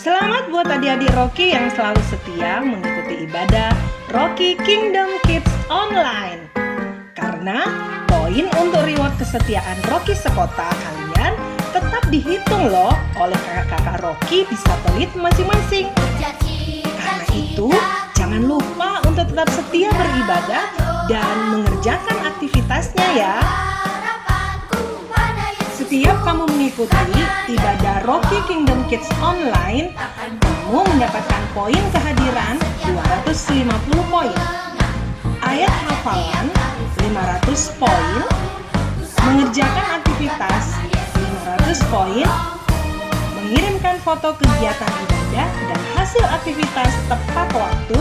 Selamat buat adik-adik Rocky yang selalu setia mengikuti ibadah Rocky Kingdom Kids Online. Karena poin untuk reward kesetiaan Rocky sekota kalian tetap dihitung loh oleh kakak-kakak Rocky di satelit masing-masing. Karena itu, jangan lupa untuk tetap setia beribadah dan mengerjakan aktivitasnya ya. Setiap kamu mengikuti ibadah Rocky Kingdom Kids Online, kamu mendapatkan poin kehadiran 250 poin, ayat hafalan 500 poin, mengerjakan aktivitas 500 poin, mengirimkan foto kegiatan ibadah dan hasil aktivitas tepat waktu,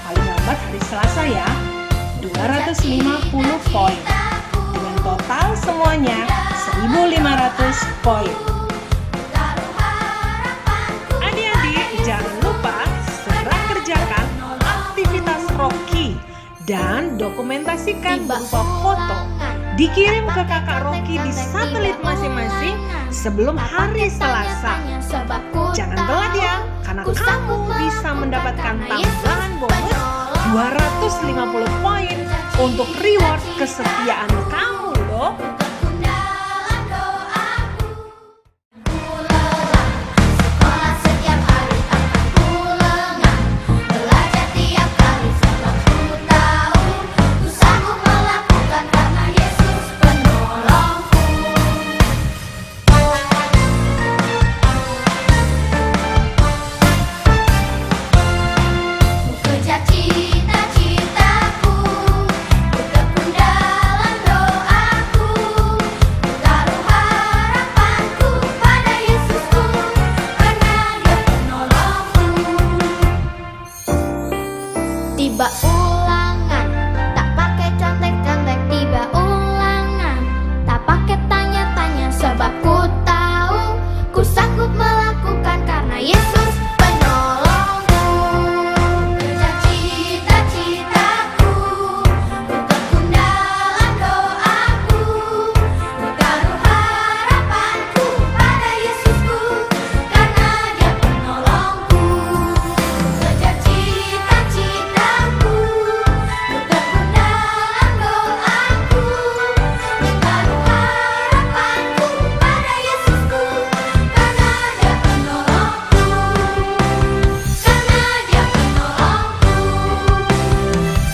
paling lambat hari Selasa ya, 250 poin. Dengan total semuanya 1.500 poin. Adik-adik, jangan lupa segera kerjakan aktivitas Rocky dan dokumentasikan berupa foto. Dikirim ke kakak Rocky di satelit masing-masing sebelum hari Selasa. Jangan telat ya, karena kamu bisa mendapatkan tambahan bonus 250 poin untuk reward kesetiaan kamu loh. Tiba ulangan, tak pakai contek-contek. Tiba ulangan, tak pakai tanya-tanya. Sebab ku tahu, ku sanggup melakukan karena Yesus penolongku. Kejar cita-citaku, ku tekun dalam doaku, ku taruh harapanku pada Yesusku, karena Dia penolongku. Kejar cita-citaku, ku tekun dalam doaku, ku taruh harapanku pada Yesusku, karena Dia penolongku, karena Dia penolongku,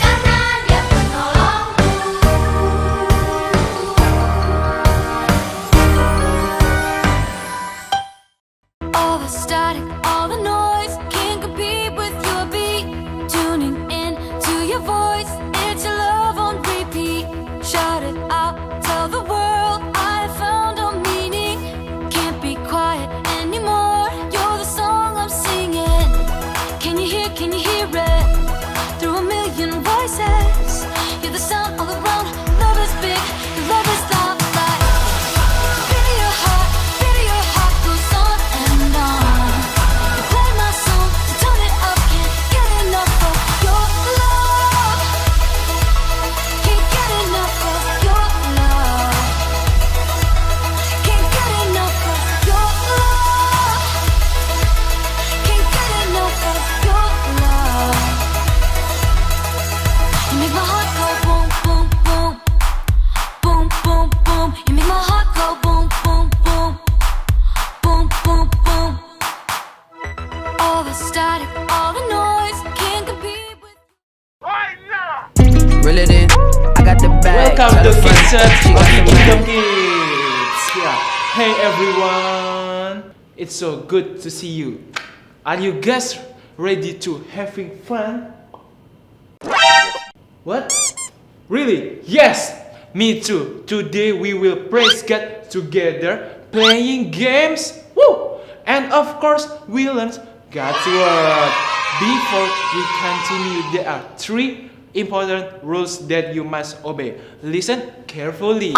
karena Dia penolongku. All the static, all the noise can't compete with your beat. Tuning in to your voice, it's your love on repeat. Shout it out, tell the world I found a meaning. Can't be quiet anymore, you're the song I'm singing. Can you hear it? Through a million voices, you're the sound all around. Love is big, your love is loud like. Baby, your heart goes on and on. You play my song, so turn it up, can't get enough of your love. Can't get enough of your love. Can't get enough of your love. Can't get enough of your love. You make my heart go boom, boom, boom. Boom, boom, boom. You make my heart go boom, boom, boom. Boom, boom, boom. All the static, all the noise can't compete with. Reel it in, I got the bag. Welcome to Got a Kids friend, she got the Kingdom bag. Kids. Yeah. Hey everyone, it's so good to see you. Are you guys ready to having fun? What? Really? Yes, me too. Today we will praise God together, playing games. Woo! And of course, we learn God's word. Before we continue, there are 3 important rules that you must obey. Listen carefully.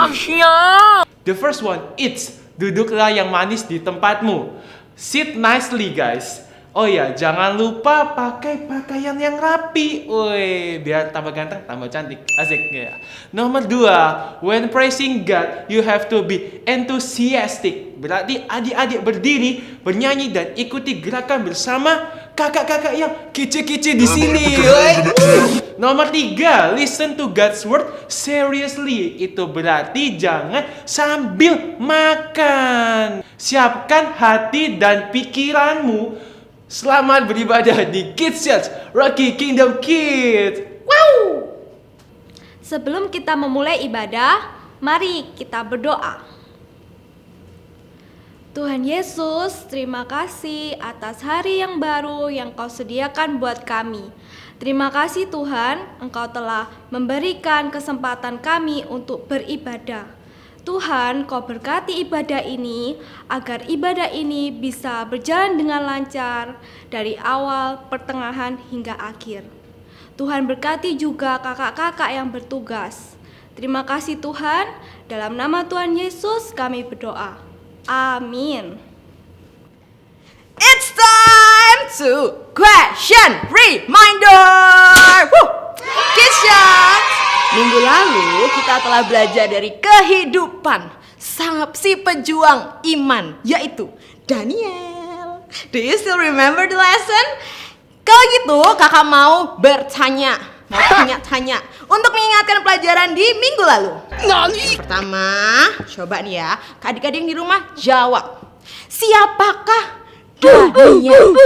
The first one, it's duduklah yang manis di tempatmu. Sit nicely, guys. Oh ya, jangan lupa pakai pakaian yang rapi. Woi, biar tambah ganteng, tambah cantik. Asik ya. Nomor 2, when praising God, you have to be enthusiastic. Berarti adik-adik berdiri, bernyanyi dan ikuti gerakan bersama kakak-kakak yang kece-kece di sini. Nomor 3, listen to God's word seriously. Itu berarti jangan sambil makan. Siapkan hati dan pikiranmu. Selamat beribadah di Kids Church Rocky Kingdom Kids. Wow! Sebelum kita memulai ibadah, mari kita berdoa. Tuhan Yesus, terima kasih atas hari yang baru yang Kau sediakan buat kami. Terima kasih Tuhan, Engkau telah memberikan kesempatan kami untuk beribadah. Tuhan, Kau berkati ibadah ini, agar ibadah ini bisa berjalan dengan lancar dari awal, pertengahan, hingga akhir. Tuhan berkati juga kakak-kakak yang bertugas. Terima kasih Tuhan, dalam nama Tuhan Yesus kami berdoa. Amin. It's time to question reminder. Kisah minggu lalu kita telah belajar dari kehidupan si pejuang iman, yaitu Daniel. Do you still remember the lesson? Kalau gitu kakak mau tanya-tanya untuk mengingatkan pelajaran di minggu lalu. Pertama, coba nih ya, adik-adik di rumah jawab. Siapakah Daniel?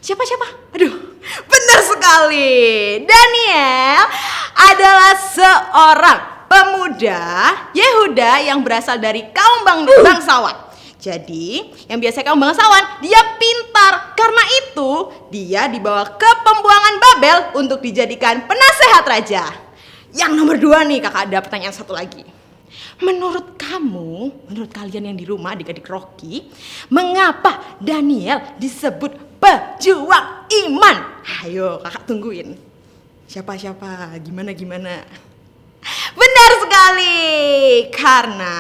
Siapa? Aduh, benar sekali. Daniel adalah seorang pemuda Yehuda yang berasal dari kaum bangsawan. Jadi, yang biasa kaum bangsawan, dia pintar. Karena itu, dia dibawa ke pembuangan Babel untuk dijadikan penasehat raja. Yang nomor 2 nih, kakak ada pertanyaan satu lagi. Menurut kalian yang di rumah, adik-adik Rocky, mengapa Daniel disebut pejuang iman? Ayo, kakak tungguin. Siapa? Gimana? Benar sekali, karena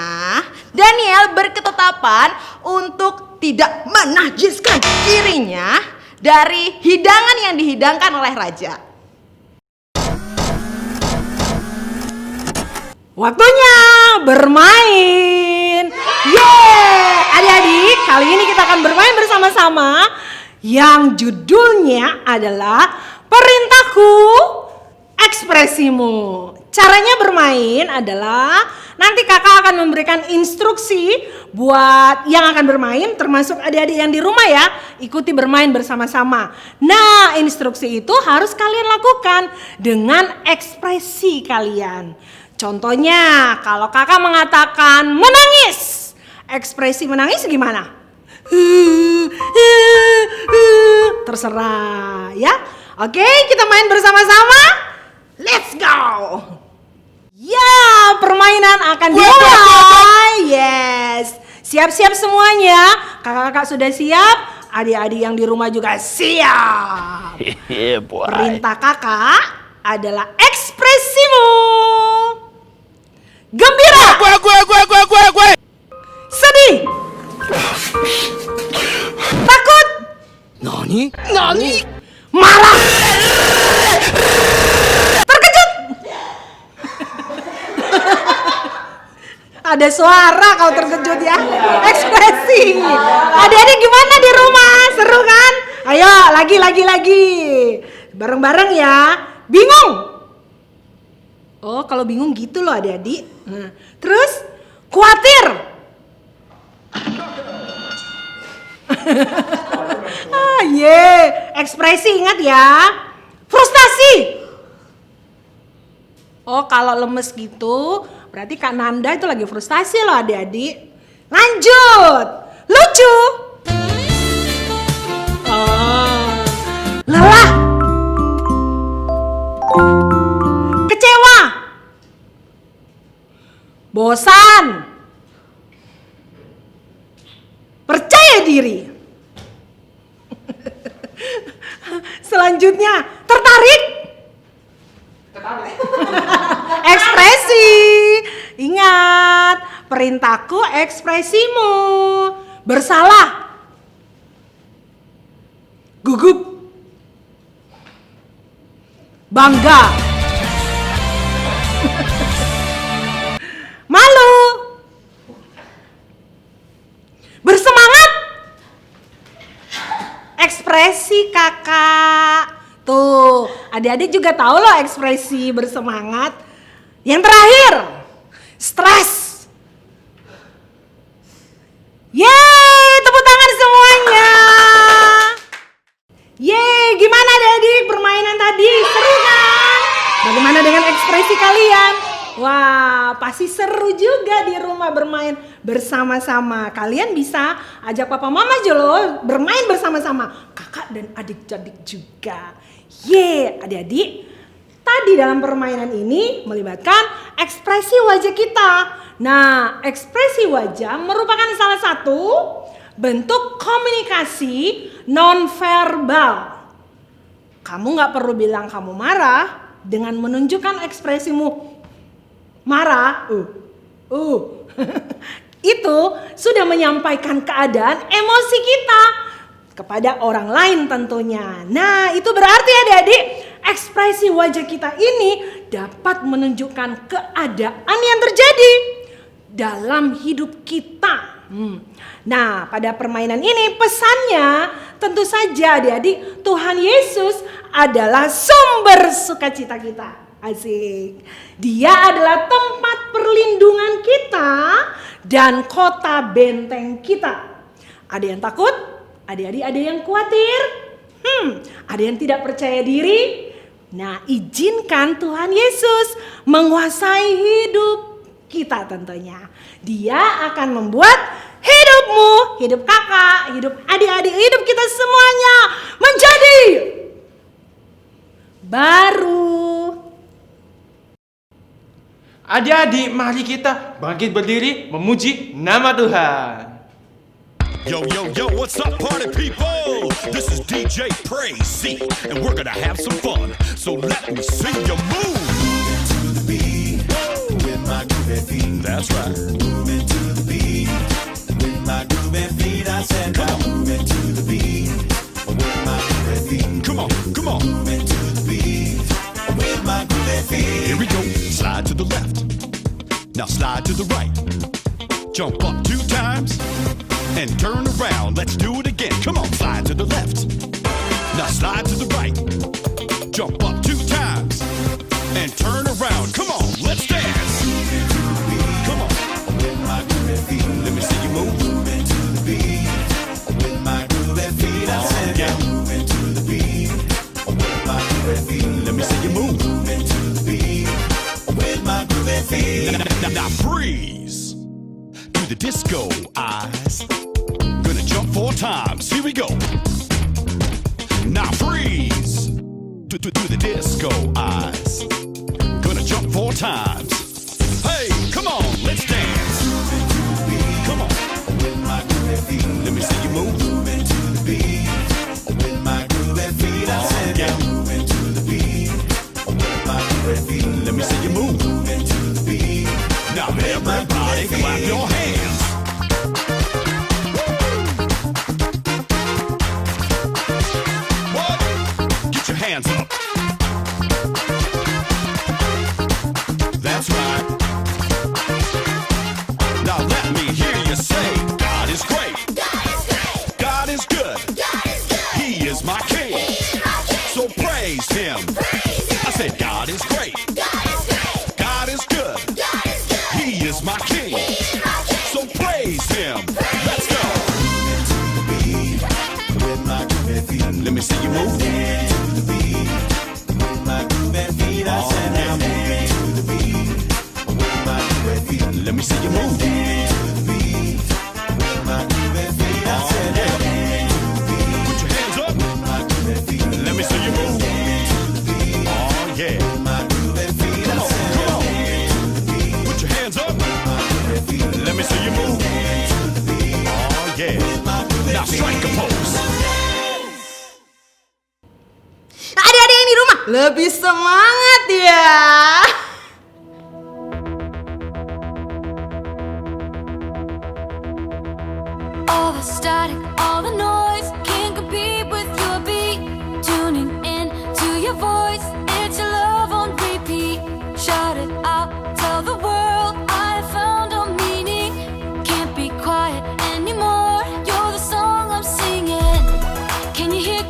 Daniel berketetapan untuk tidak menajiskan dirinya dari hidangan yang dihidangkan oleh raja. Waktunya bermain. Yeay, adik-adik, kali ini kita akan bermain bersama-sama yang judulnya adalah Perintahku, Ekspresimu. Caranya bermain adalah nanti kakak akan memberikan instruksi buat yang akan bermain, termasuk adik-adik yang di rumah ya, ikuti bermain bersama-sama. Nah, instruksi itu harus kalian lakukan dengan ekspresi kalian. Contohnya, kalau kakak mengatakan menangis, ekspresi menangis gimana? Terserah ya. Oke, kita main bersama-sama. Let's go. Ya, permainan akan dimulai. Yes. Siap-siap semuanya. Kakak-kakak sudah siap. Adik-adik yang di rumah juga siap. Perintah kakak adalah ekspresimu. Gembira. Sedih. Takut. Nani? Marah. Terkejut. Ada suara kau terkejut ya. Ekspresi. Adik-adik gimana di rumah? Seru kan? Ayo lagi. Bareng-bareng ya. Bingung. Oh, kalau bingung gitu loh adik-adik. Nah, terus khawatir. Ekspresi ingat ya. Frustasi. Oh, kalau lemes gitu berarti Kak Nanda itu lagi frustasi loh adik-adik. Lanjut. Lucu. Oh. Lelah. Kecewa. Bosan. Percaya diri. Selanjutnya, tertarik. Ekspresi. Ingat, perintahku ekspresimu. Bersalah. Gugup. Bangga. Malu. ekspresi kakak. Tuh, adik-adik juga tahu loh ekspresi bersemangat. Yang terakhir, stres. Yeay, tepuk tangan semuanya. Yeay, gimana adik-adik permainan tadi? Seru kan? Bagaimana dengan ekspresi kalian? Wah, pasti seru juga di rumah bermain bersama-sama. Kalian bisa ajak papa mama aja loh bermain bersama-sama. Kakak dan adik-adik juga. Yeay, adik-adik. Tadi dalam permainan ini melibatkan ekspresi wajah kita. Nah, ekspresi wajah merupakan salah satu bentuk komunikasi nonverbal. Kamu gak perlu bilang kamu marah dengan menunjukkan ekspresimu marah. Itu sudah menyampaikan keadaan emosi kita kepada orang lain tentunya. Nah, itu berarti adik-adik, ekspresi wajah kita ini dapat menunjukkan keadaan yang terjadi dalam hidup kita. Nah, pada permainan ini pesannya tentu saja adik-adik, Tuhan Yesus adalah sumber sukacita kita. Asik. Dia adalah tempat perlindungan kita dan kota benteng kita. Ada yang takut? Adik-adik ada yang khawatir? Ada yang tidak percaya diri? Nah, izinkan Tuhan Yesus menguasai hidup kita tentunya. Dia akan membuat hidupmu, hidup kakak, hidup adik-adik, hidup kita semuanya menjadi baru. Adik-adik, mari kita bangkit berdiri memuji nama Tuhan. Yo, yo, yo, what's up, party people? This is DJ Praise C, and we're gonna have some fun. So let me see you move. Moving to the beat, with my groovy feet. That's right. Moving to the beat, with my groovy feet. I said, now moving to the beat, with my groovy feet. Come on, come on. Moving to the beat, with my groovy feet. Here we go. Slide to the left. Now slide to the right. Jump up 2 times. And turn around, let's do it again. Come on, slide to the left. Now slide to the right. Jump up 2 times. And turn around. Come on, let's dance. Come on. Let me see you move. Moving to the beat. With my groovy feet. I said, yeah. Moving to the beat. With my groovy feet. Let me see you move. Moving to the beat. With my groovy feet. Now freeze. Do the disco eyes. Gonna jump 4 times. Here we go. Now freeze. Do the disco eyes. Gonna jump 4 times. Hey, come on, let's dance. Come on. Let me see you move. Moving to the beat. With my groovy feet. I said, yeah. Moving to the beat. With my groovy feet. Let me see you move. Moving to the beat. Now everybody clap your hands. What? Get your hands up. That's right. Now let me hear you say, God is great. God is good. He is my king. So praise him. I said God is great. God is good. He is my king. So praise him. Let's go. Let me see you move. Let me see you move. Put your hands up. Let me see you move. Oh yeah. Come on, come on. Put your hands up. Let me see you move. Oh yeah. Now strike a pose. Adik-adik yang di rumah lebih semangat ya. All the static, all the noise can't compete with your beat. Tuning in to your voice, it's your love on repeat. Shout it out, tell the world I found a meaning. Can't be quiet anymore, you're the song I'm singing. Can you hear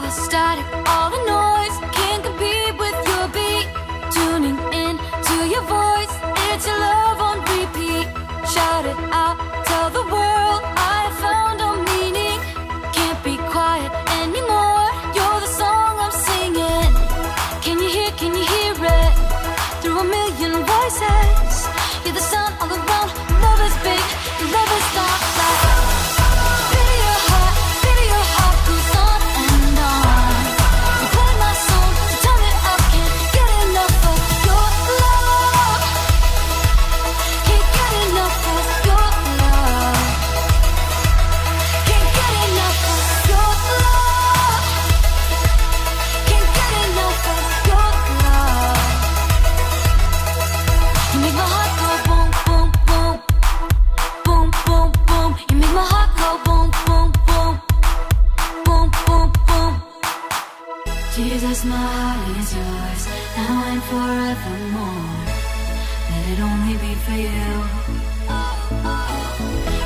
the static, all the noise can't compete with your beat. Tuning in to your voice, it's your love on repeat. Shout it out, tell the world I have found a meaning. Can't be quiet anymore, you're the song I'm singing. Can you hear it? Through a million voices, you're the sound all around. Love is big, love is not loud. Feel your heart goes on and on. You play my song, so turn it up, can't get enough of your love. Can't get enough of your love. Can't get enough of your love. Can't get enough of your love. You make my heart go boom, boom, boom. Boom, boom, boom. You make my heart go boom, boom, boom. Boom, boom, boom. Jesus, my heart is yours, now and forevermore. Let it only be for you.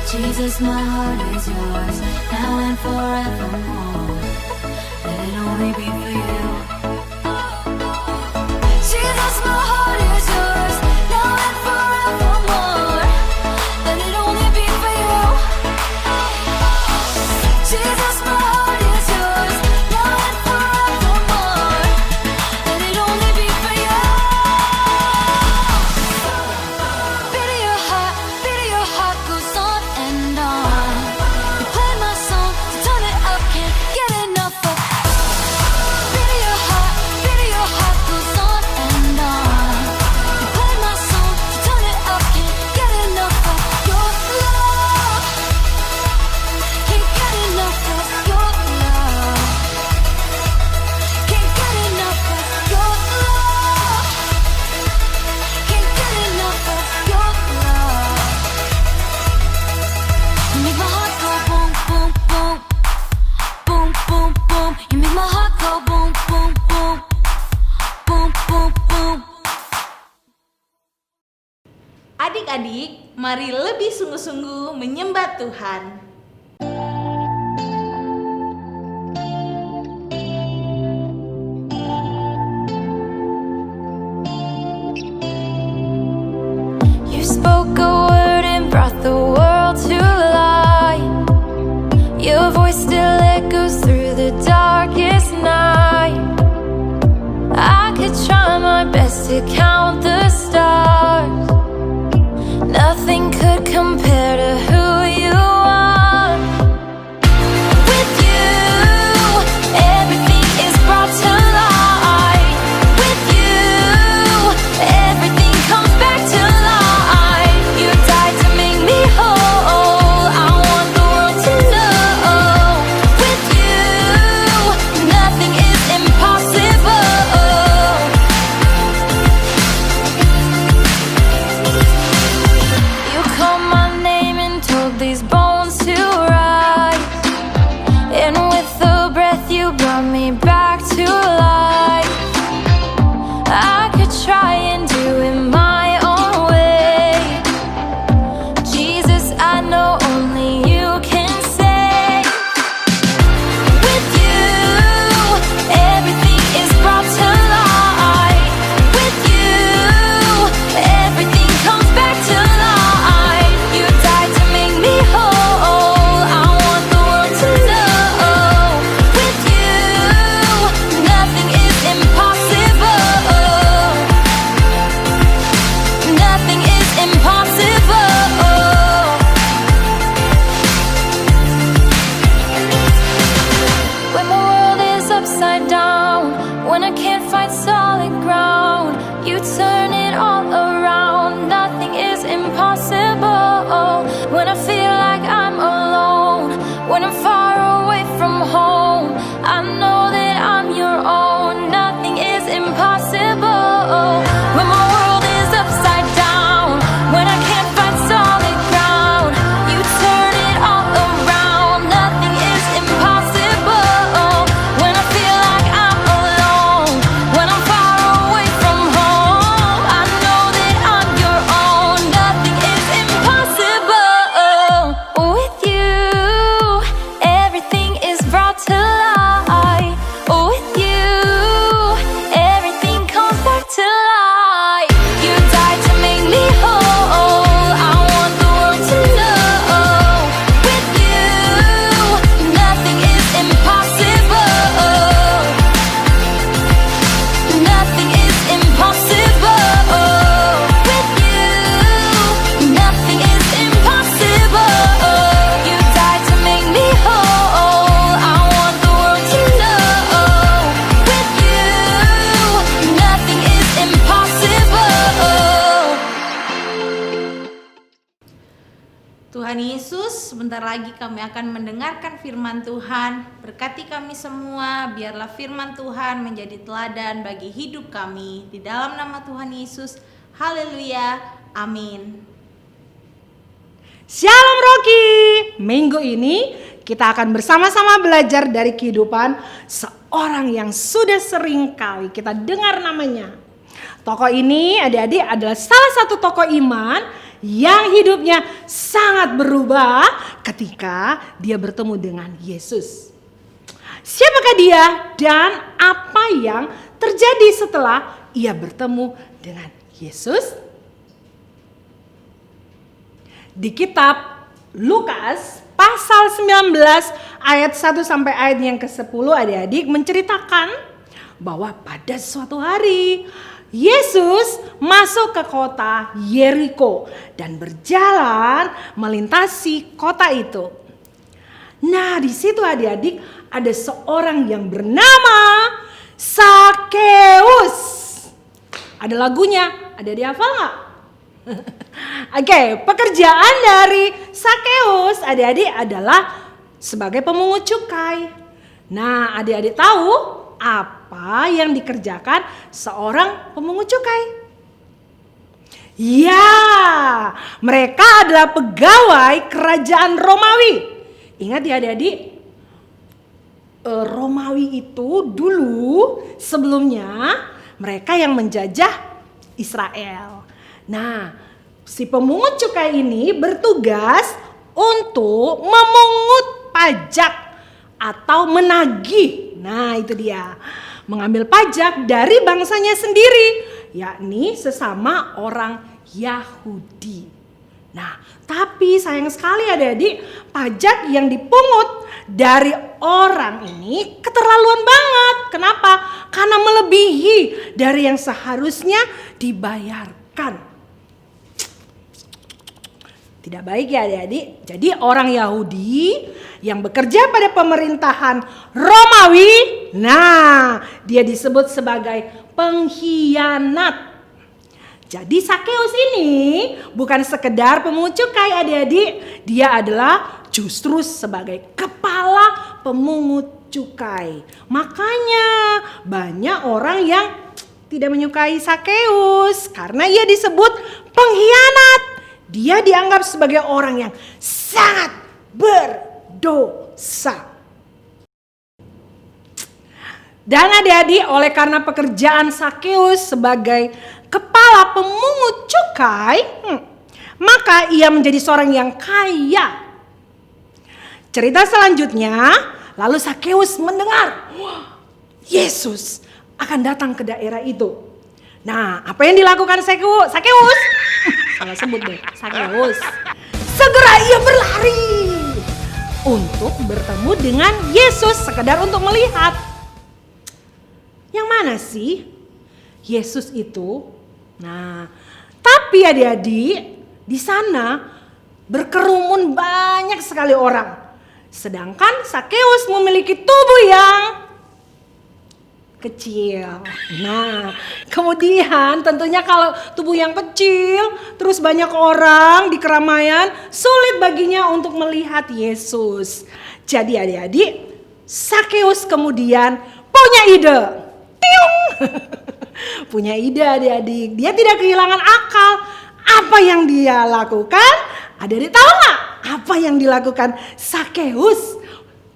Jesus, my heart is yours, now and forevermore. Let it only be for you. Jesus, my heart is yours, now and forevermore. Let it only be for you. Jesus, my heart is yours, now and forevermore. Let it only be for you. Beat of your heart goes on and on. You play my song, so turn it up, can't get enough of. Beat of your heart goes on and on. You play my song, so turn it up, can't get enough of your love. Can't get enough of your love. Can't get enough of your love. Can't get enough of your love. You make my heart go boom, boom, boom. Boom, boom, boom. You make my heart go boom, boom, boom. Boom, boom, boom. Adik-adik, mari lebih sungguh-sungguh menyembah Tuhan. You spoke a word and brought the world to light. Your voice still echoes through the darkest night. I could try my best to count the stars. Nothing could compare to who you are. With you, everything is brought to light. With you, everything comes back to life. You died to make me whole. I want the world to know. With you, nothing is impossible. You called my name and told these bones to rise. And with the breath you brought me back to life. I could try and do it my own way. Jesus, I know only you can save. With you, everything is brought to light. With you, everything comes back to life. You died to make me whole. I want the world to know. With you, nothing is impossible. Nothing is impossible. When my world is upside down, when I can't find solid ground, you turn it all around. Nothing is impossible. When I feel like I'm alone, when I'm far away from home, I know that I'm your own. Nothing is impossible. When my world is upside down, when I can't find solid ground, you turn it all around. Nothing is impossible. When I feel like I'm alone, when I'm far away from home, I know that I'm your own. Nothing is impossible. With you, everything is brought to life. Tuhan Yesus, sebentar lagi kami akan mendengarkan firman Tuhan. Berkati kami semua, biarlah firman Tuhan menjadi teladan bagi hidup kami. Di dalam nama Tuhan Yesus, haleluya, amin. Shalom Rocky. Minggu ini kita akan bersama-sama belajar dari kehidupan seorang yang sudah sering kali kita dengar namanya. Tokoh ini adik-adik adalah salah satu tokoh iman yang hidupnya sangat berubah ketika dia bertemu dengan Yesus. Siapakah dia dan apa yang terjadi setelah ia bertemu dengan Yesus? Di kitab Lukas pasal 19 ayat 1 sampai ayat yang ke-10 adik-adik menceritakan bahwa pada suatu hari Yesus masuk ke kota Yeriko dan berjalan melintasi kota itu. Nah, di situ adik-adik ada seorang yang bernama Sakeus. Ada lagunya, ada dihafal nggak? Oke, pekerjaan dari Sakeus adik-adik adalah sebagai pemungut cukai. Nah, adik-adik tahu apa yang dikerjakan seorang pemungut cukai? Ya, mereka adalah pegawai kerajaan Romawi. Ingat ya adik-adik, Romawi itu dulu sebelumnya mereka yang menjajah Israel. Nah, si pemungut cukai ini bertugas untuk memungut pajak atau menagih. Nah, itu dia. Mengambil pajak dari bangsanya sendiri, yakni sesama orang Yahudi. Nah, tapi sayang sekali adik-adik, pajak yang dipungut dari orang ini keterlaluan banget. Kenapa? Karena melebihi dari yang seharusnya dibayarkan. Tidak baik ya adik-adik. Jadi orang Yahudi yang bekerja pada pemerintahan Romawi, nah dia disebut sebagai pengkhianat. Jadi Sakeus ini bukan sekedar pemungut cukai adik-adik, dia adalah justru sebagai kepala pemungut cukai. Makanya banyak orang yang tidak menyukai Sakeus karena ia disebut pengkhianat. Dia dianggap sebagai orang yang sangat berdosa. Dan adik-adik, oleh karena pekerjaan Sakeus sebagai kepala pemungut cukai, maka ia menjadi seorang yang kaya. Cerita selanjutnya, lalu Sakeus mendengar, Yesus akan datang ke daerah itu. Nah, apa yang dilakukan Sakeus? Salah sebut deh, Sakeus. Segera ia berlari untuk bertemu dengan Yesus, sekedar untuk melihat. Yang mana sih Yesus itu? Nah, tapi adik-adik, di sana berkerumun banyak sekali orang. Sedangkan Sakeus memiliki tubuh yang kecil. Nah, kemudian tentunya kalau tubuh yang kecil, terus banyak orang di keramaian, sulit baginya untuk melihat Yesus. Jadi adik-adik, Sakeus kemudian punya ide. Tiung! Punya ide adik-adik. Dia tidak kehilangan akal. Apa yang dia lakukan? Adik-adik tahu nggak? Apa yang dilakukan Sakeus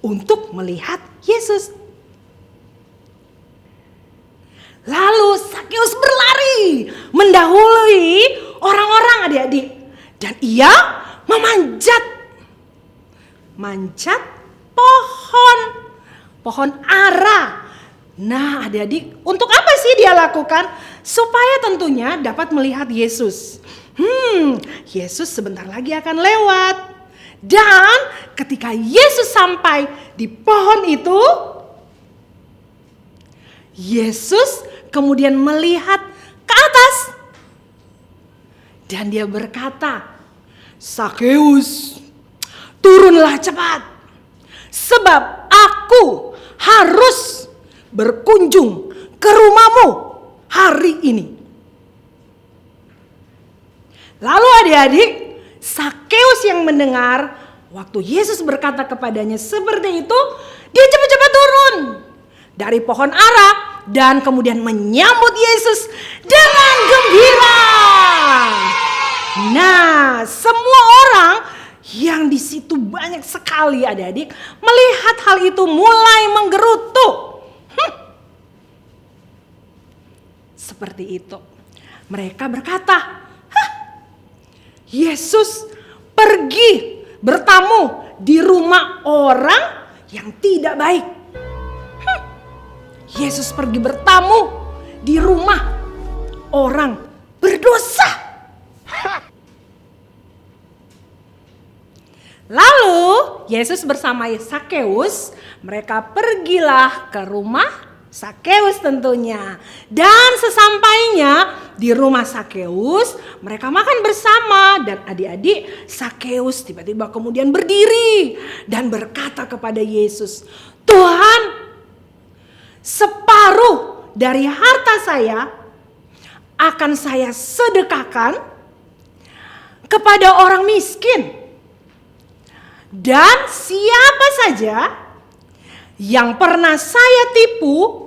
untuk melihat Yesus? Lalu Sakeus berlari mendahului orang-orang adik-adik. Dan ia manjat pohon ara. Nah adik-adik, untuk apa sih dia lakukan? Supaya tentunya dapat melihat Yesus. Yesus sebentar lagi akan lewat. Dan ketika Yesus sampai di pohon itu, Yesus kemudian melihat ke atas. Dan dia berkata, Sakeus, turunlah cepat. Sebab aku harus berkunjung ke rumahmu hari ini. Lalu adik-adik, Sakeus yang mendengar waktu Yesus berkata kepadanya seperti itu, dia cepat-cepat turun dari pohon ara dan kemudian menyambut Yesus dengan gembira. Nah, semua orang yang di situ banyak sekali adik-adik melihat hal itu mulai menggerutu. Seperti itu. Mereka berkata, Yesus pergi bertamu di rumah orang yang tidak baik. Yesus pergi bertamu di rumah orang berdosa. Lalu Yesus bersama Sakeus, mereka pergilah ke rumah Sakeus tentunya. Dan sesampainya di rumah Sakeus, mereka makan bersama. Dan adik-adik, Sakeus tiba-tiba kemudian berdiri dan berkata kepada Yesus, Tuhan, separuh dari harta saya akan saya sedekahkan kepada orang miskin. Dan siapa saja yang pernah saya tipu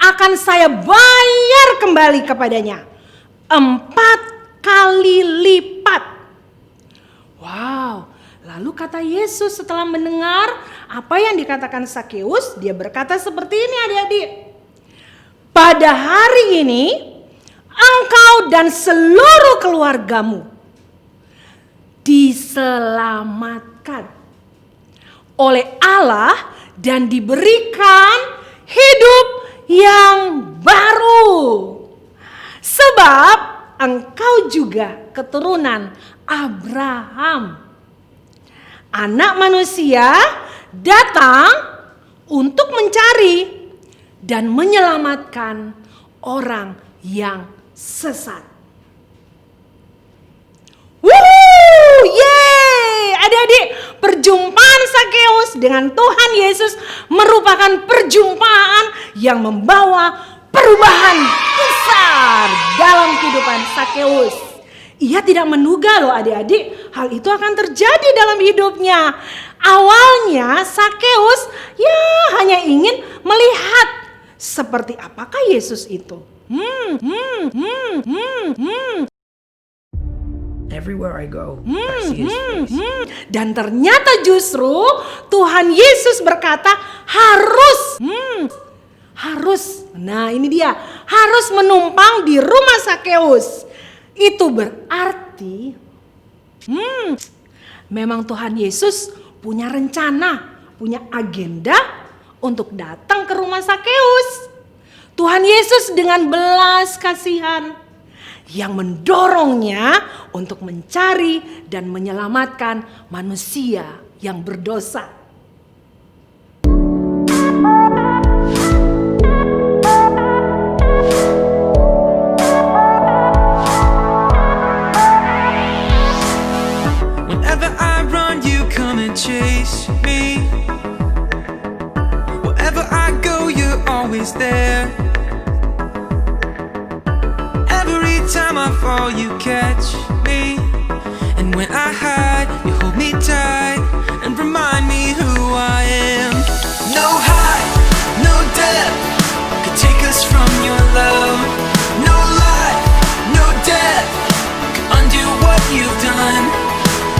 akan saya bayar kembali kepadanya 4 kali lipat. Wow, lalu kata Yesus setelah mendengar apa yang dikatakan Sakeus, dia berkata seperti ini adik-adik. Pada hari ini engkau dan seluruh keluargamu diselamatkan oleh Allah dan diberikan hidup yang baru. Sebab engkau juga keturunan Abraham. Anak manusia datang untuk mencari dan menyelamatkan orang yang sesat. Wuh, yeay! Adik-adik, perjumpaan Sakeus dengan Tuhan Yesus merupakan perjumpaan yang membawa perubahan besar dalam kehidupan Sakeus. Ia tidak menduga loh adik-adik, hal itu akan terjadi dalam hidupnya. Awalnya Sakeus hanya ingin melihat seperti apakah Yesus itu. Everywhere I go, I see His face. Dan ternyata justru Tuhan Yesus berkata harus. Nah ini dia, harus menumpang di rumah Sakeus. Itu berarti memang Tuhan Yesus punya rencana, punya agenda untuk datang ke rumah Sakeus. Tuhan Yesus dengan belas kasihan yang mendorongnya untuk mencari dan menyelamatkan manusia yang berdosa. Whenever I run, you come and chase me. Wherever I go, you're always there. Every time I fall, you catch me. And when I hide, you hold me tight and remind me who I am. No height, no depth could take us from your love. No life, no death could undo what you've done.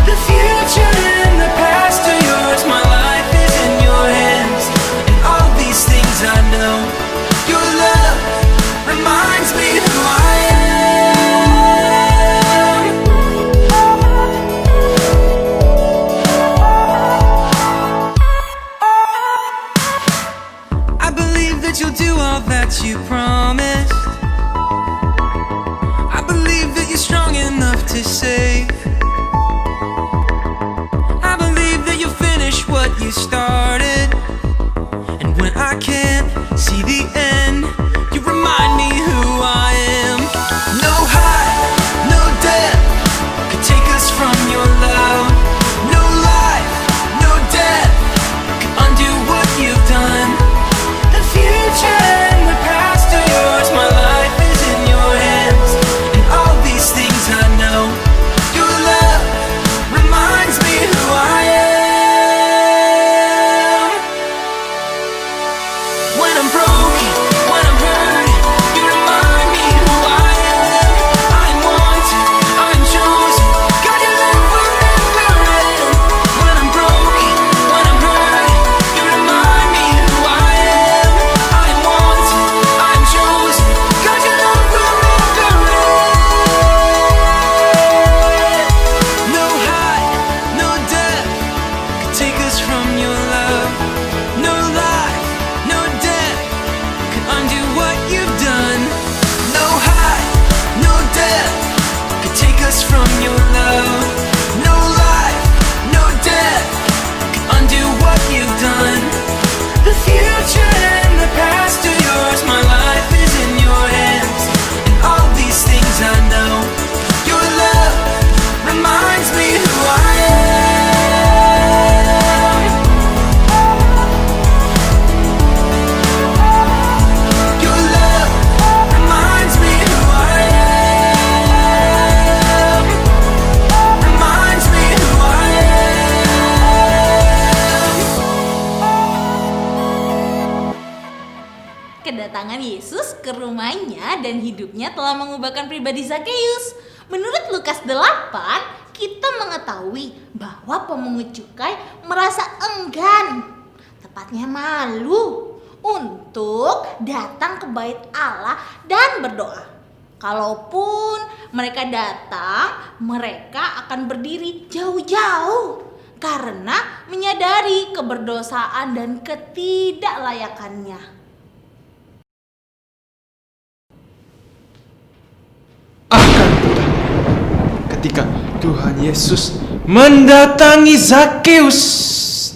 The future and the past are yours. My life is in your hands. And all these things I know, your love reminds me who I am. I believe that you'll do all that you promised. I believe that you're strong enough to save. I believe that you'll finish what you started. And when I can't see the end, you remind me who I am. No height, no depth could take us from your love. No life, no death could undo what you've done. The future and the past are yours. My life is in your hands. And all these things I know, your love kedatangan Yesus ke rumahnya dan hidupnya telah mengubahkan pribadi Zakheus. Menurut Lukas 8, kita mengetahui bahwa pemungut cukai merasa enggan, tepatnya malu, untuk datang ke bait Allah dan berdoa. Kalaupun mereka datang, mereka akan berdiri jauh-jauh karena menyadari keberdosaan dan ketidaklayakannya. Akan tetapi, ketika Tuhan Yesus mendatangi Zakheus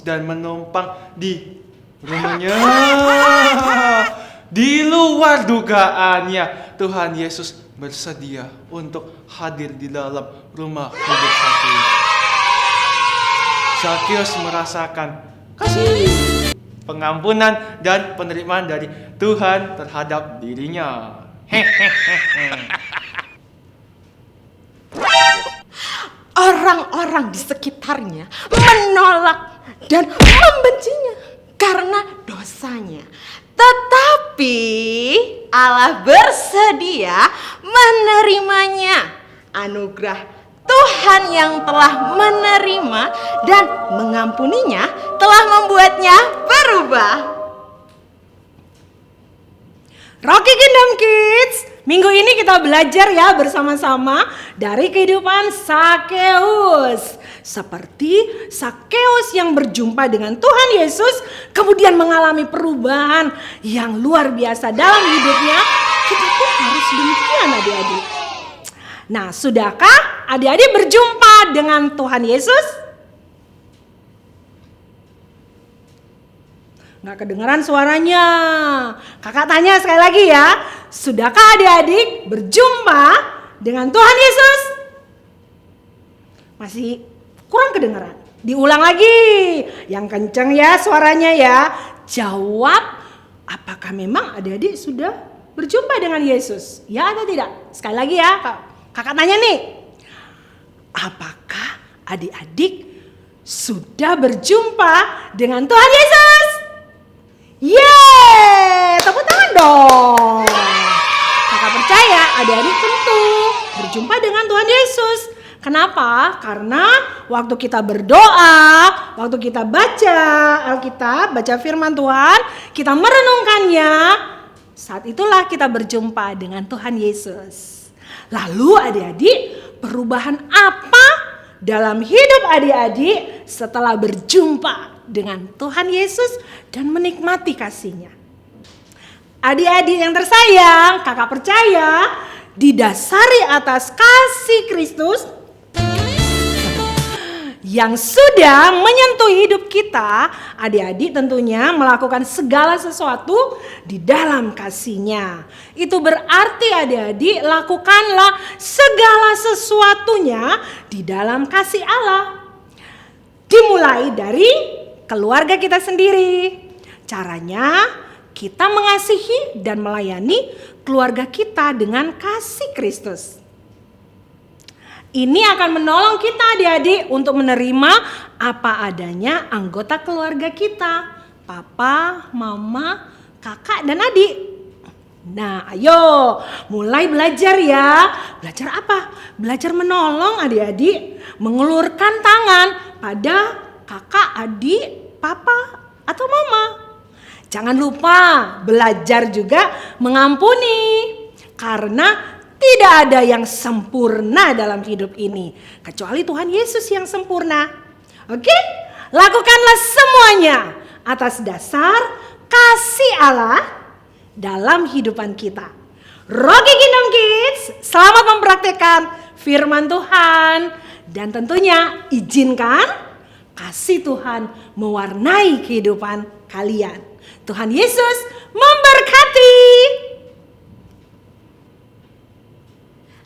dan menumpang di rumahnya, di luar dugaannya, Tuhan Yesus bersedia untuk hadir di dalam rumah hidup Zakheus. Zakheus merasakan kasih, pengampunan, dan penerimaan dari Tuhan terhadap dirinya. Orang-orang di sekitarnya menolak dan membencinya karena dosanya. Tetapi Allah bersedia menerimanya. Anugerah Tuhan yang telah menerima dan mengampuninya telah membuatnya berubah. Rocky Kingdom Kids, minggu ini kita belajar ya bersama-sama dari kehidupan Zakheus. Seperti Zakheus yang berjumpa dengan Tuhan Yesus, kemudian mengalami perubahan yang luar biasa dalam hidupnya. Kita pun harus demikian adik-adik. Nah, sudahkah adik-adik berjumpa dengan Tuhan Yesus? Nggak kedengeran suaranya. Kakak tanya sekali lagi ya. Sudahkah adik-adik berjumpa dengan Tuhan Yesus? Masih kurang kedengeran. Diulang lagi. Yang kenceng ya suaranya ya. Jawab, apakah memang adik-adik sudah berjumpa dengan Yesus? Ya atau tidak? Sekali lagi ya. Kakak tanya nih. Apakah adik-adik sudah berjumpa dengan Tuhan Yesus? Yeay, tepuk tangan dong. Kakak percaya adik-adik tentu berjumpa dengan Tuhan Yesus. Kenapa? Karena waktu kita berdoa, waktu kita baca Alkitab, baca firman Tuhan, kita merenungkannya, saat itulah kita berjumpa dengan Tuhan Yesus. Lalu adik-adik, perubahan apa dalam hidup adik-adik setelah berjumpa dengan Tuhan Yesus dan menikmati kasih-Nya? Adik-adik yang tersayang, kakak percaya didasari atas kasih Kristus yang sudah menyentuh hidup kita. Adik-adik tentunya melakukan segala sesuatu di dalam kasih-Nya. Itu berarti adik-adik lakukanlah segala sesuatunya di dalam kasih Allah. Dimulai dari keluarga kita sendiri. Caranya kita mengasihi dan melayani keluarga kita dengan kasih Kristus. Ini akan menolong kita adik-adik untuk menerima apa adanya anggota keluarga kita. Papa, mama, kakak, dan adik. Nah ayo mulai belajar ya. Belajar apa? Belajar menolong adik-adik. Mengulurkan tangan pada kakak, adik, papa, atau mama. Jangan lupa belajar juga mengampuni. Karena tidak ada yang sempurna dalam hidup ini kecuali Tuhan Yesus yang sempurna. Oke? Lakukanlah semuanya atas dasar kasih Allah dalam kehidupan kita. Rocky Kingdom Kids, selamat mempraktekkan firman Tuhan dan tentunya izinkan kasih Tuhan mewarnai kehidupan kalian. Tuhan Yesus memberkati.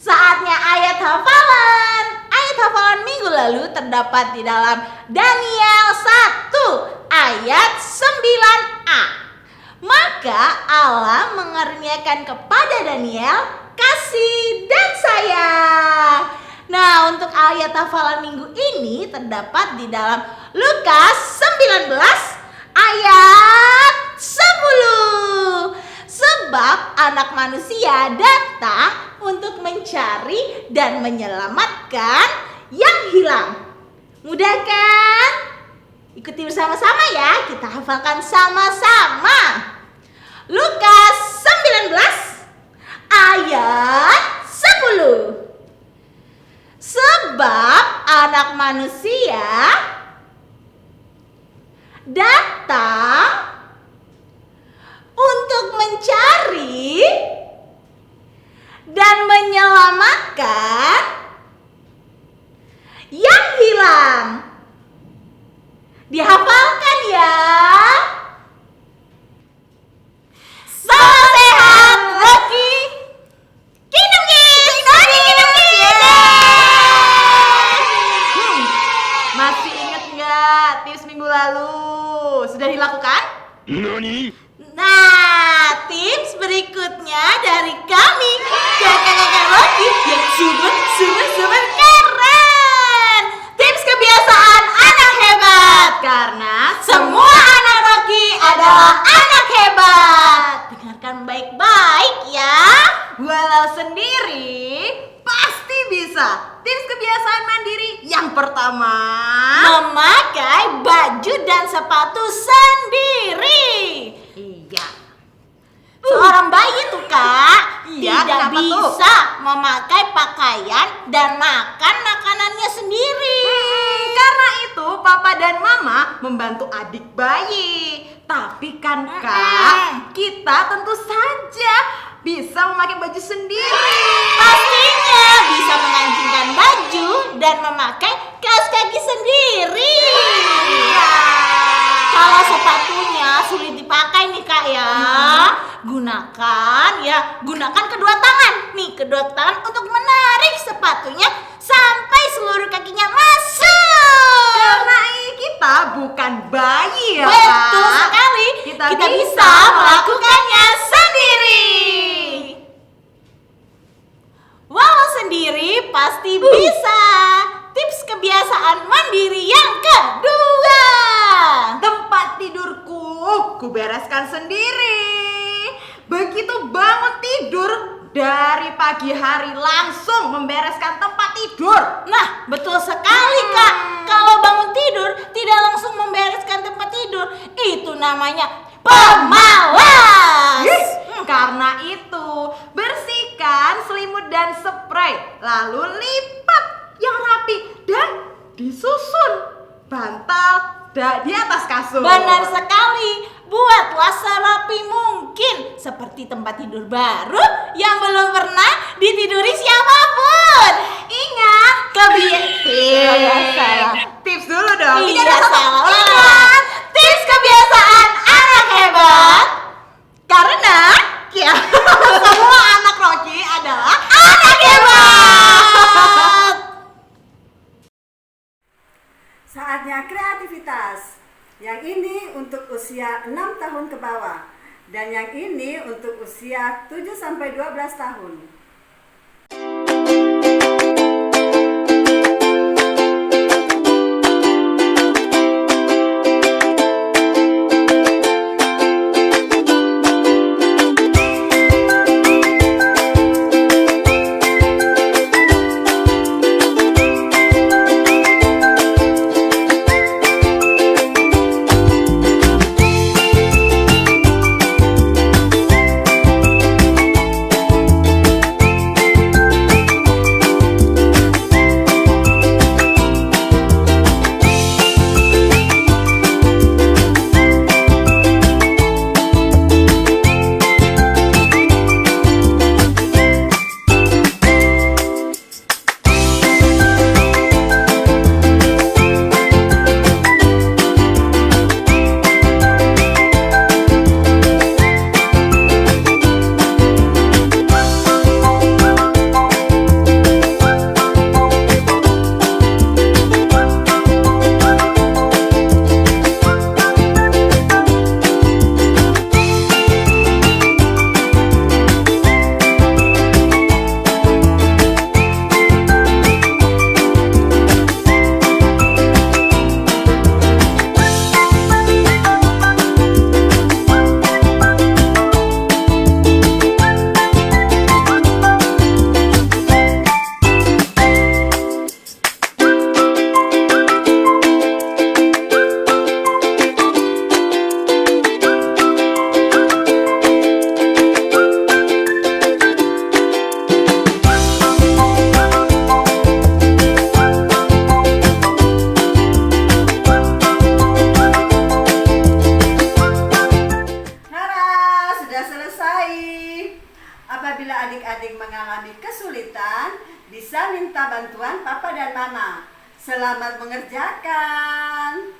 Saatnya ayat hafalan. Ayat hafalan minggu lalu terdapat di dalam Daniel 1 ayat 9a. Maka Allah mengaruniakan kepada Daniel kasih dan sayang. Nah, untuk ayat hafalan minggu ini terdapat di dalam Lukas 19 ayat 10. Anak Manusia datang untuk mencari dan menyelamatkan yang hilang. Mudah kan? Ikuti bersama-sama ya, kita hafalkan sama-sama. Lukas 19 ayat 10. Sebab Anak Manusia datang untuk mencari dan menyelamatkan yang hilang. Dihafalkan ya. Salam sehat, Rocky. Kingdom Kids. Masih ingat nggak tips minggu lalu? Sudah dilakukan? Nani? Nah, tips berikutnya dari kami, kakak-kakak Rocky yang super keren. Tips kebiasaan anak hebat, karena semua anak Rocky adalah anak hebat. Dengarkan baik-baik ya. Walau sendiri, pasti bisa. Tips kebiasaan mandiri yang pertama, Memakai baju dan sepatu sendiri. iya. Seorang bayi tuh kak Iya, tidak kenapa tuh? bisa memakai pakaian dan makan makanannya sendiri. Karena itu papa dan mama membantu adik bayi. Tapi kan kak, kita tentu saja bisa memakai baju sendiri. Pastinya bisa mengancingkan baju dan memakai kaos kaki sendiri. Iya. Kalau sepatunya sulit dipakai nih kak ya, gunakan kedua tangan. Nih, kedua tangan untuk menarik sepatunya sampai seluruh kakinya masuk. Karena kita bukan bayi ya Betul Kak. sekali. Kita Kita bisa bisa melakukannya sendiri. Walau sendiri pasti bisa. Tips kebiasaan mandiri yang kedua. Tempat tidurku ku bereskan sendiri. Begitu bangun tidur, dari pagi hari langsung membereskan tempat tidur. Nah, betul sekali kak. Kalau bangun tidur tidak langsung membereskan tempat tidur, itu namanya pemalas. Karena itu, bersihkan selimut dan spray, lalu lipat yang rapi dan disusun bantal di atas kasur. Benar sekali. Buatlah serapi mungkin, seperti tempat tidur baru yang belum pernah ditiduri siapapun. Ingat, Salah. Tips dulu dong. Iya, salah. Ingat, Tips kebiasaan anak hebat. karena ya, semua anak Rocky adalah Anak hebat. Saatnya kreativitas. Yang ini untuk usia 6 tahun ke bawah dan yang ini untuk usia 7 sampai 12 tahun. selesai. Apabila adik-adik mengalami kesulitan, bisa minta bantuan Papa dan Mama. Selamat mengerjakan.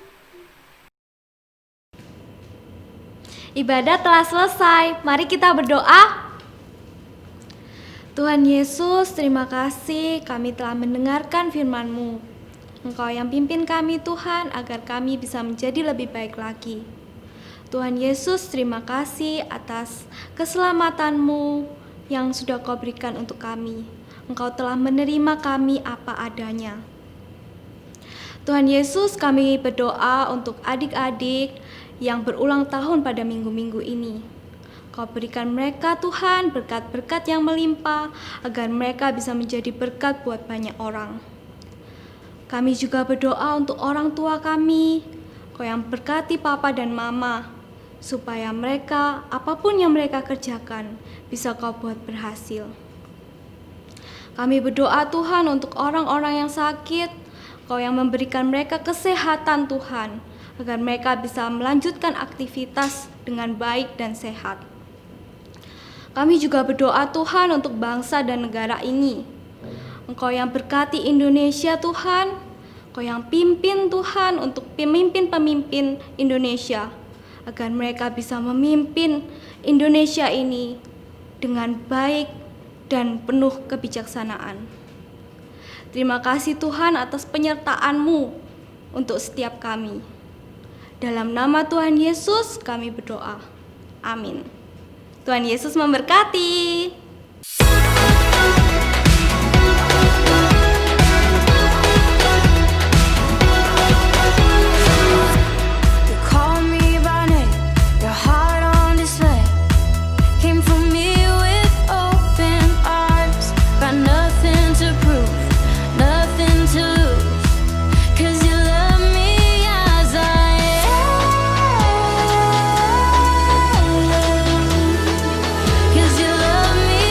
Ibadah telah selesai. Mari kita berdoa. Tuhan Yesus, terima kasih kami telah mendengarkan firman-Mu. Engkau yang pimpin kami Tuhan agar kami bisa menjadi lebih baik lagi. Tuhan Yesus, terima kasih atas keselamatan-Mu yang sudah Kau berikan untuk kami. Engkau telah menerima kami apa adanya. Tuhan Yesus, kami berdoa untuk adik-adik yang berulang tahun pada minggu-minggu ini. Kau berikan mereka Tuhan berkat-berkat yang melimpah agar mereka bisa menjadi berkat buat banyak orang. Kami juga berdoa untuk orang tua kami, Kau yang berkati Papa dan Mama, supaya mereka, apapun yang mereka kerjakan, bisa Kau buat berhasil. Kami berdoa Tuhan untuk orang-orang yang sakit, Kau yang memberikan mereka kesehatan Tuhan, agar mereka bisa melanjutkan aktivitas dengan baik dan sehat. Kami juga berdoa Tuhan untuk bangsa dan negara ini. Engkau yang berkati Indonesia Tuhan, Engkau yang pimpin Tuhan untuk pemimpin-pemimpin Indonesia, agar mereka bisa memimpin Indonesia ini dengan baik dan penuh kebijaksanaan. Terima kasih Tuhan atas penyertaan-Mu untuk setiap kami. Dalam nama Tuhan Yesus kami berdoa. Amin. Tuhan Yesus memberkati. You call me by name, your heart on display. Came for me with open arms. Got nothing to prove, nothing to lose. 'Cause you love me as I am. 'Cause you love me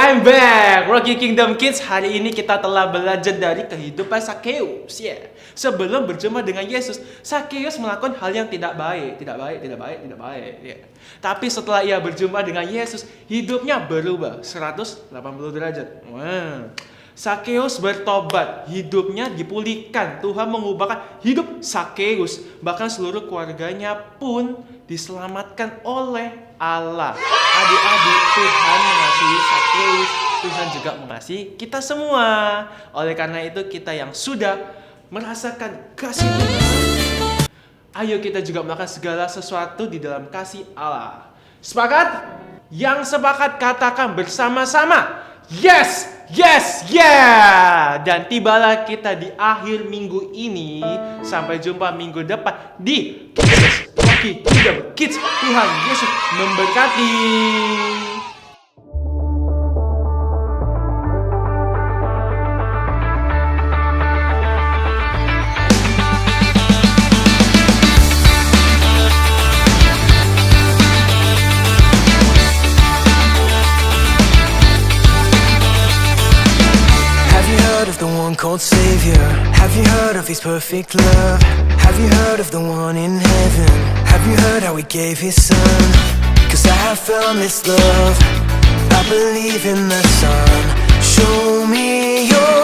I'm back, Rocky Kingdom Kids. Hari ini kita telah belajar dari kehidupan Sakeus. Sebelum berjumpa dengan Yesus, Sakeus melakukan hal yang tidak baik. Tapi setelah ia berjumpa dengan Yesus, hidupnya berubah 180 derajat. Sakeus bertobat, hidupnya dipulihkan. Tuhan mengubahkan hidup Sakeus, bahkan seluruh keluarganya pun diselamatkan oleh Allah. Adik-adik, Tuhan mengasihi Sakeus, Tuhan juga mengasihi kita semua. Oleh karena itu, kita yang sudah merasakan kasih Tuhan, ayo kita juga melakukan segala sesuatu di dalam kasih Allah. Sepakat? Yang sepakat katakan bersama-sama, yes, yes, yeah. Dan tibalah kita di akhir minggu ini. Sampai jumpa minggu depan di Rocky Kingdom Kids. Tuhan Yesus memberkati. Called Savior. Have you heard of His perfect love? Have you heard of the one in heaven? Have you heard how He gave His Son? 'Cause I have found this love, I believe in the Son. Show me your